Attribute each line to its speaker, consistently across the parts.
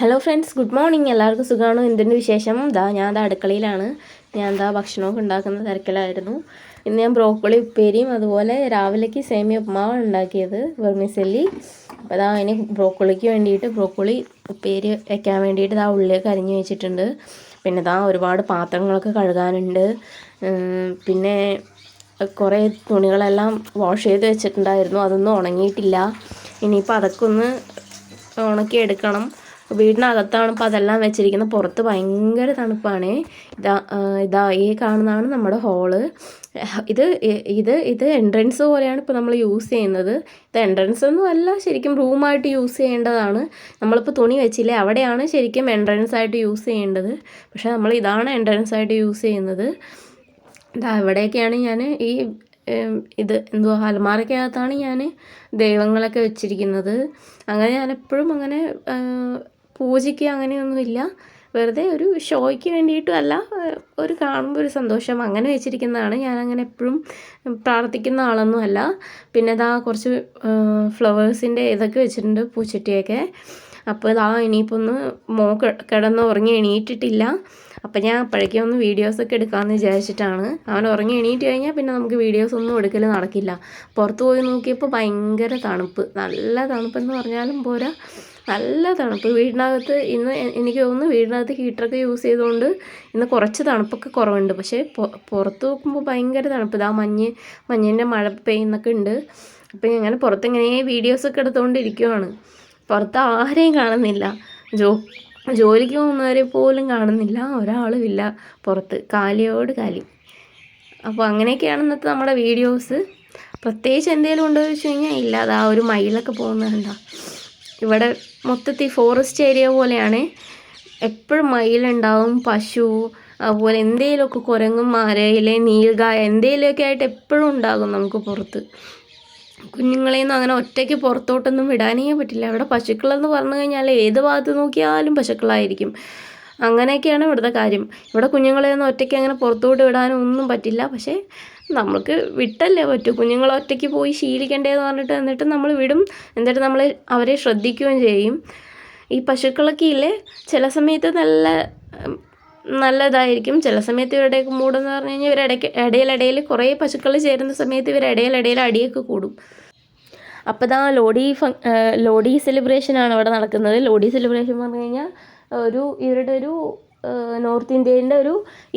Speaker 1: Hello friends, good morning. എല്ലാവർക്കും സുഖമാണോ? എന്തിൻ്റെ വിശേഷം? ഞാൻ അടുക്കളയിലാണ്. ഞാൻ ഭക്ഷണമൊക്കെ ഉണ്ടാക്കുന്ന തിരക്കിലായിരുന്നു. ഇന്ന് ഞാൻ ബ്രോക്കോളി ഉപ്പേരിയും അതുപോലെ രാവിലേക്ക് സേമിയ ഉപ്മാവ് ഉണ്ടാക്കിയത്, വെർമിസെല്ലി. അപ്പോൾ അതിന് ബ്രോക്കോളിക്ക് വേണ്ടിയിട്ട് ബ്രോക്കോളി ഉപ്പേരി വയ്ക്കാൻ വേണ്ടിയിട്ട് ഉള്ളിയൊക്കെ അരിഞ്ഞ് വെച്ചിട്ടുണ്ട്. പിന്നെ ഒരുപാട് പാത്രങ്ങളൊക്കെ കഴുകാനുണ്ട്. പിന്നെ കുറേ തുണികളെല്ലാം വാഷ് ചെയ്ത് വെച്ചിട്ടുണ്ടായിരുന്നു, അതൊന്നും ഉണങ്ങിയിട്ടില്ല. ഇനിയിപ്പോൾ അതൊക്കെ ഒന്ന് ഉണക്കിയെടുക്കണം. വീടിനകത്താണ് ഇപ്പോൾ അതെല്ലാം വെച്ചിരിക്കുന്നത്. പുറത്ത് ഭയങ്കര തണുപ്പാണ്. ഈ കാണുന്നതാണ് നമ്മുടെ ഹോള്. ഇത് എൻട്രൻസ് പോലെയാണ് ഇപ്പോൾ നമ്മൾ യൂസ് ചെയ്യുന്നത്. ഇത് എൻട്രൻസ് ഒന്നും അല്ല, ശരിക്കും റൂമായിട്ട് യൂസ് ചെയ്യേണ്ടതാണ്. നമ്മളിപ്പോൾ തുണി വെച്ചില്ലേ, അവിടെയാണ് ശരിക്കും എൻട്രൻസ് ആയിട്ട് യൂസ് ചെയ്യേണ്ടത്. പക്ഷേ നമ്മൾ ഇതാണ് എൻട്രൻസ് ആയിട്ട് യൂസ് ചെയ്യുന്നത്. ഇവിടെയൊക്കെയാണ് ഞാൻ അലമാരക്കകത്താണ് ഞാൻ ദൈവങ്ങളൊക്കെ വെച്ചിരിക്കുന്നത്. അങ്ങനെ ഞാൻ എപ്പോഴും അങ്ങനെ പൂജയ്ക്ക് അങ്ങനെയൊന്നുമില്ല, വെറുതെ ഒരു ഷോയ്ക്ക് വേണ്ടിയിട്ടും അല്ല, ഒരു കാണുമ്പോൾ ഒരു സന്തോഷം അങ്ങനെ വെച്ചിരിക്കുന്നതാണ്. ഞാനങ്ങനെ എപ്പോഴും പ്രാർത്ഥിക്കുന്ന ആളൊന്നും അല്ല. പിന്നെ കുറച്ച് ഫ്ലവേഴ്സിൻ്റെ ഇതൊക്കെ വെച്ചിട്ടുണ്ട്, പൂച്ചട്ടിയൊക്കെ. അപ്പോൾ ഇനിയിപ്പോൾ കിടന്ന് ഉറങ്ങി എണീറ്റിട്ടില്ല. അപ്പം ഞാൻ അപ്പോഴേക്കും ഒന്ന് വീഡിയോസൊക്കെ എടുക്കാമെന്ന് വിചാരിച്ചിട്ടാണ്. അവൻ ഉറങ്ങി എണീറ്റ് കഴിഞ്ഞാൽ പിന്നെ നമുക്ക് വീഡിയോസ് ഒന്നും എടുക്കൽ നടക്കില്ല. പുറത്ത് പോയി നോക്കിയപ്പോൾ ഭയങ്കര തണുപ്പ്, നല്ല തണുപ്പെന്ന് പറഞ്ഞാലും പോരാ, നല്ല തണുപ്പ്. വീടിനകത്ത് ഇന്ന് എനിക്ക് തോന്നുന്നു വീടിനകത്ത് ഹീറ്ററൊക്കെ യൂസ് ചെയ്തുകൊണ്ട് ഇന്ന് കുറച്ച് തണുപ്പൊക്കെ കുറവുണ്ട്. പക്ഷേ പുറത്ത് നോക്കുമ്പോൾ ഭയങ്കര തണുപ്പ്. മഞ്ഞിൻ്റെ മഴ പെയ്യുന്നൊക്കെ ഉണ്ട്. അപ്പോൾ ഇങ്ങനെ പുറത്തിങ്ങനെ വീഡിയോസൊക്കെ എടുത്തുകൊണ്ടിരിക്കുവാണ്. പുറത്ത് ആരെയും കാണുന്നില്ല, ജോലിക്ക് പോകുന്നവരെ പോലും കാണുന്നില്ല, ഒരാളുമില്ല പുറത്ത്, കാലിയോട് കാലി. അപ്പോൾ അങ്ങനെയൊക്കെയാണ് ഇന്നത്തെ നമ്മുടെ വീഡിയോസ്. പ്രത്യേകിച്ച് എന്തെങ്കിലും ഉണ്ടോ എന്ന് വെച്ച് കഴിഞ്ഞാൽ ഇല്ല. ഒരു മയിലൊക്കെ പോകുന്നുണ്ടോ. ഇവിടെ മൊത്തത്തിൽ ഫോറസ്റ്റ് ഏരിയ പോലെയാണ്. എപ്പോഴും മയിലുണ്ടാവും, പശു, അതുപോലെ എന്തെങ്കിലുമൊക്കെ കുരങ്ങും, മരയിലെ നീൽഗായ എന്തെങ്കിലുമൊക്കെ ആയിട്ട് എപ്പോഴും ഉണ്ടാകും നമുക്ക് പുറത്ത്. കുഞ്ഞുങ്ങളെയൊന്നും അങ്ങനെ ഒറ്റയ്ക്ക് പുറത്തോട്ടൊന്നും വിടാനേ പറ്റില്ല. ഇവിടെ പശുക്കളെന്ന് പറഞ്ഞു കഴിഞ്ഞാൽ ഏത് ഭാഗത്ത് നോക്കിയാലും പശുക്കളായിരിക്കും. അങ്ങനെയൊക്കെയാണ് ഇവിടുത്തെ കാര്യം. ഇവിടെ കുഞ്ഞുങ്ങളെയൊന്നും ഒറ്റയ്ക്ക് അങ്ങനെ പുറത്തോട്ട് വിടാനും ഒന്നും പറ്റില്ല. പക്ഷേ നമുക്ക് വിട്ടല്ലേ പറ്റൂ. കുഞ്ഞുങ്ങൾ ഒറ്റയ്ക്ക് പോയി ശീലിക്കണ്ടേന്ന് പറഞ്ഞിട്ട് എന്നിട്ട് നമ്മൾ വിടും. എന്നിട്ട് നമ്മൾ അവരെ ശ്രദ്ധിക്കുകയും ചെയ്യും. ഈ പശുക്കളൊക്കെ ഇല്ലേ, ചില സമയത്ത് നല്ലതായിരിക്കും, ചില സമയത്ത് ഇവരുടെയൊക്കെ മൂടെന്ന് പറഞ്ഞു കഴിഞ്ഞാൽ ഇടയിൽ കുറേ പശുക്കൾ ചേരുന്ന സമയത്ത് ഇടയിൽ അടിയൊക്കെ കൂടും. അപ്പോൾ ലോഡി സെലിബ്രേഷനാണ് ഇവിടെ നടക്കുന്നത്. ലോഡി സെലിബ്രേഷൻ പറഞ്ഞു കഴിഞ്ഞാൽ ഇവരുടെ നോർത്ത് ഇന്ത്യൻ്റെ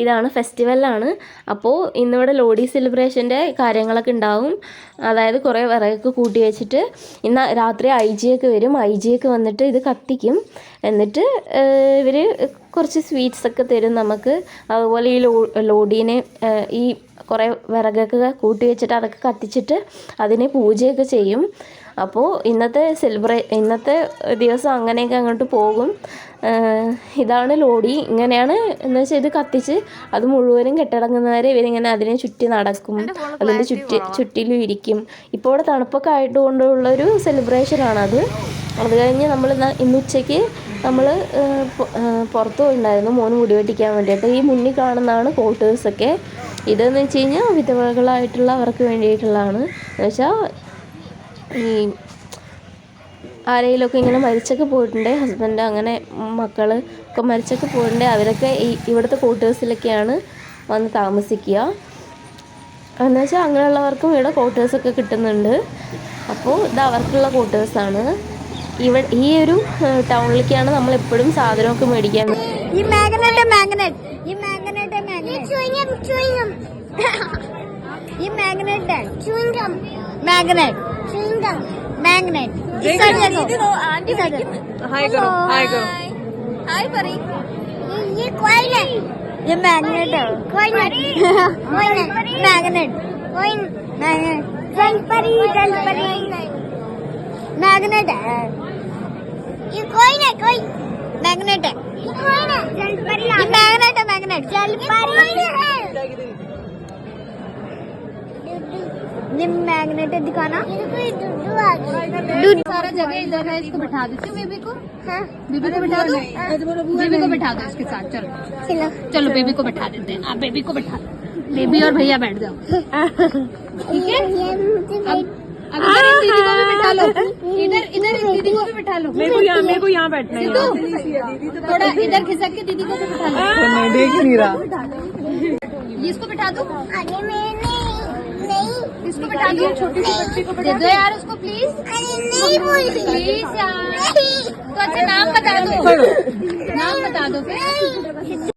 Speaker 1: ഇതാണ്, ഫെസ്റ്റിവലാണ്. അപ്പോൾ ഇന്നിവിടെ ലോഡി സെലിബ്രേഷൻ്റെ കാര്യങ്ങളൊക്കെ ഉണ്ടാവും. അതായത് കുറേ വിറകൊക്കെ കൂട്ടി വെച്ചിട്ട് ഇന്ന് രാത്രി ഐജിയൊക്കെ വരും. ഐജിയൊക്കെ വന്നിട്ട് ഇത് കത്തിക്കും. എന്നിട്ട് ഇവർ കുറച്ച് സ്വീറ്റ്സൊക്കെ തരും നമുക്ക്. അതുപോലെ ഈ ലോഡീനെ ഈ കുറേ വിറകൊക്കെ കൂട്ടി വെച്ചിട്ട് അതൊക്കെ കത്തിച്ചിട്ട് അതിനെ പൂജയൊക്കെ ചെയ്യും. അപ്പോൾ ഇന്നത്തെ ദിവസം അങ്ങനെയൊക്കെ അങ്ങോട്ട് പോകും. ഇതാണ് ലോഡി. ഇങ്ങനെയാണ് എന്ന് വെച്ചാൽ ഇത് കത്തിച്ച് അത് മുഴുവനും കെട്ടടങ്ങുന്നവരെ ഇവരിങ്ങനെ അതിനെ ചുറ്റി നടക്കും, അതിൻ്റെ ചുറ്റിലും ഇരിക്കും. ഇപ്പോൾ ഇവിടെ തണുപ്പൊക്കെ ആയിട്ടുകൊണ്ടുള്ളൊരു സെലിബ്രേഷനാണത്. അത് കഴിഞ്ഞ് ഇന്ന് ഉച്ചയ്ക്ക് നമ്മൾ പുറത്ത് പോയിട്ടുണ്ടായിരുന്നു മോന് മുടി വെട്ടിക്കാൻ വേണ്ടിയിട്ട്. ഈ മുന്നിൽ കാണുന്നതാണ് ക്വാർട്ടേഴ്സൊക്കെ. ഇതെന്ന് വെച്ച് കഴിഞ്ഞാൽ വിധവകളായിട്ടുള്ള അവർക്ക് വേണ്ടിയിട്ടുള്ളതാണ്. എന്ന് വെച്ചാൽ ഈ ആരെങ്കിലുമൊക്കെ ഇങ്ങനെ മരിച്ചൊക്കെ പോയിട്ടുണ്ട്, ഹസ്ബൻഡ് അങ്ങനെ മക്കൾ ഒക്കെ മരിച്ചൊക്കെ പോയിട്ടുണ്ട്. അവരൊക്കെ ഇവിടുത്തെ ക്വാർട്ടേഴ്സിലൊക്കെയാണ് വന്ന് താമസിക്കുക. എന്ന് വെച്ചാൽ അങ്ങനെയുള്ളവർക്കും ഇവിടെ ക്വാർട്ടേഴ്സൊക്കെ കിട്ടുന്നുണ്ട്. അപ്പോൾ ഇത് അവർക്കുള്ള ക്വാർട്ടേഴ്സാണ്. ഈ ഒരു ടൗണിലേക്കാണ് നമ്മൾ എപ്പോഴും സാധനമൊക്കെ മേടിക്കാൻ.
Speaker 2: मैग्नेट है ये, कोई नहीं कोई मैग्नेट है, ये मैग्नेट है, मैग्नेट ये मैग्नेट है, दिखाना।
Speaker 3: सारा जगह इधर है, इसको बैठा दो बेबी को। हाँ बेबी को बैठा दो, बेबी को बैठा दो इसके साथ। चलो चलो बेबी को बैठा देते हैं। आप बेबी को बैठा दो, बेबी और भैया बैठ जाओ, ठीक है। अब इधर एक दीदी को भी बिठा लो, इधर एक दीदी को भी बिठा लो।
Speaker 4: मेरे को यहाँ बैठना है।
Speaker 3: थोड़ा इधर खिसक के दीदी को भी बिठा लो।
Speaker 4: मैं देख ही नहीं रहा।
Speaker 3: ये इसको बिठा दो,
Speaker 2: अरे मैं नहीं
Speaker 3: इसको बिठा दो, छोटी सी बच्ची को बिठा दो यार उसको प्लीज,
Speaker 2: अरे नहीं बोलती
Speaker 3: प्लीज यार। तो अच्छा नाम बता दो, नाम बता दो फिर।